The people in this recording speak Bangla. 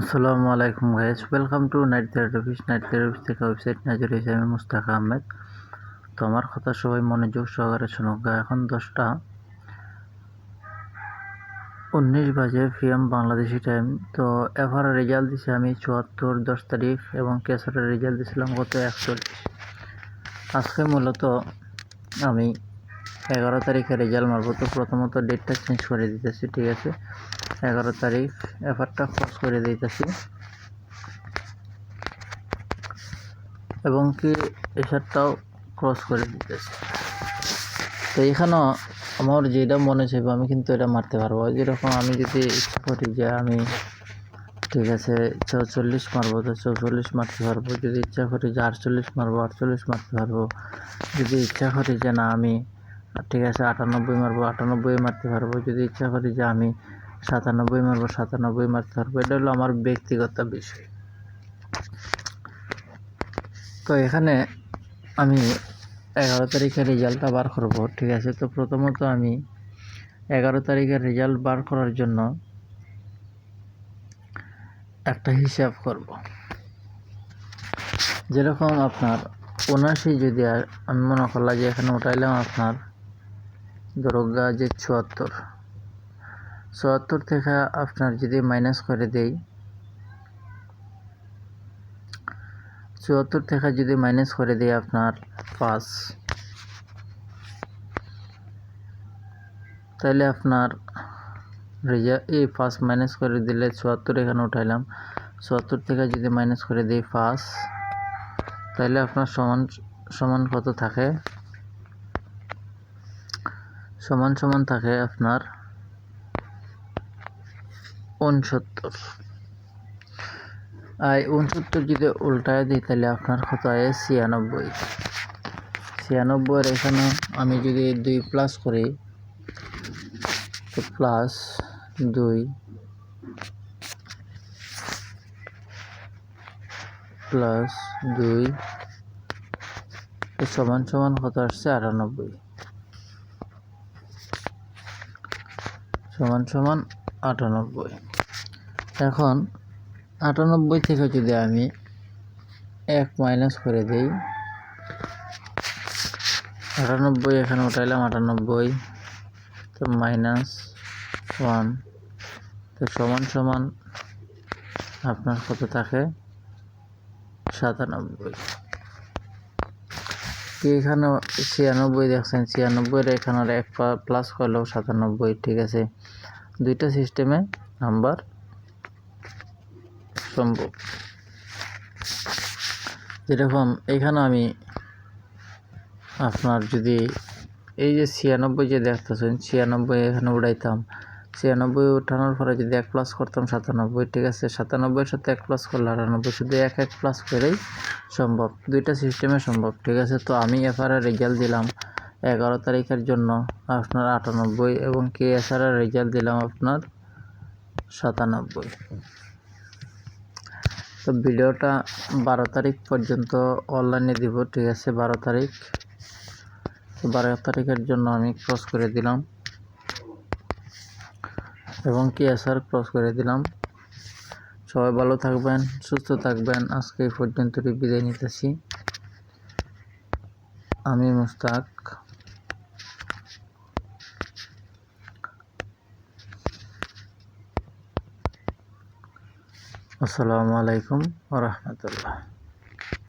আসসালামু আলাইকুম guys, welcome to night therapist. Night therapist থেকে ওয়েবসাইট নাজর হয়েছে। আমি মুস্তাক আহমেদ। তো আমার কথা সবাই মনোযোগ সহকারে শুনুক। এখন 10:19 বাজে PM বাংলাদেশি টাইম। তো এফআর রেজাল্ট দিছি আমি 74 10 তারিখ এবং কেসারের রেজাল্ট দিয়েছিলাম গত 41। আজকে মূলত আমি 11 তারিখে রেজাল্ট মারবো। তো প্রথমত ডেটটা চেঞ্জ করে দিতেছি, ঠিক আছে? 11 তারিখ এফআরটা ক্রস করে দিতেছি এবং কি এসারটাও ক্রস করে দিতেছি। তো এখানেও আমার যেটা মনে চাইবে আমি কিন্তু এটা মারতে পারবো। যেরকম আমি যদি ইচ্ছা করি যে আমি ঠিক আছে 44 মারবো, তো 44 মারতে পারবো। যদি ইচ্ছা করি যে 48 মারবো, 48 মারতে পারবো। যদি ইচ্ছা করি যে না আমি ঠিক আছে 98 মারবো, 98 মারতে পারবো। যদি ইচ্ছা করি যে আমি 97 মারবো, 97 মারতে পারবো। এটা হলো আমার ব্যক্তিগত বিষয়। তো এখানে আমি 11 তারিখের রেজাল্টটা বার করবো, ঠিক আছে? তো প্রথমত আমি 11 তারিখের রেজাল্ট বার করার জন্য একটা হিসাব করব। যেরকম আপনার 79 যদি আমি মনে করলাম যে এখানে উঠাইলাম আপনার দরগা যে 74 থেকে আপনার যদি মাইনাস করে দেই, 74 থেকে যদি মাইনাস করে দিই আপনার 5, তাহলে আপনার এই 5 মাইনাস করে দিলে 74 এখানে উঠাইলাম। 74 থেকে যদি মাইনাস করে দিই 5, তাহলে আপনার সমান কত থাকে? সমান থাকে আপনার 69। আর 69 যদি উল্টায় দিই তাহলে আপনার কত হয়? 96। 96 এখানে আমি যদি 2 প্লাস করি, তো প্লাস 2 প্লাস 2 সমান কত আসছে? 98। সমান 98। এখন 98 থেকে যদি আমি 1 মাইনাস করে দিই, 98 এখানে উঠাইলাম 98, তো -1, তো সমান আপনার কত থাকে? 97। এখানে 96 দেখছেন, 96 এখানে 1 প্লাস করলেও 97, ঠিক আছে? দুইটা সিস্টেমে নাম্বার সম্ভব। যেরকম এখানে আমি আপনার যদি এই যে 96 যে দেখতেছেন, 96 এখানে উঠাইতাম, 96 উঠানোর পরে যদি 1 প্লাস করতাম 97, ঠিক আছে? 97 সাথে 1 প্লাস করলে 98, শুধু 1 প্লাস করেই সম্ভব। দুইটা সিস্টেমে সম্ভব, ঠিক আছে? তো আমি এফআরের রেজাল্ট দিলাম 11 তারিখের জন্য আপনার 98 এবং কেএসআরের রেজাল্ট দিলাম আপনার 97। তো ভিডিওটা 12 তারিখ পর্যন্ত অনলাইনে দিব, ঠিক আছে? 12 তারিখ, তো 12 তারিখের জন্য আমি ক্রস করে দিলাম এবং কেএসআর ক্রস করে দিলাম। সবাই ভালো থাকবেন, সুস্থ থাকবেন। আজকে এই পর্যন্তই বিদায় নিতেছি। আমি মুস্তাক। আসসালামু আলাইকুম ওয়া রাহমাতুল্লাহ।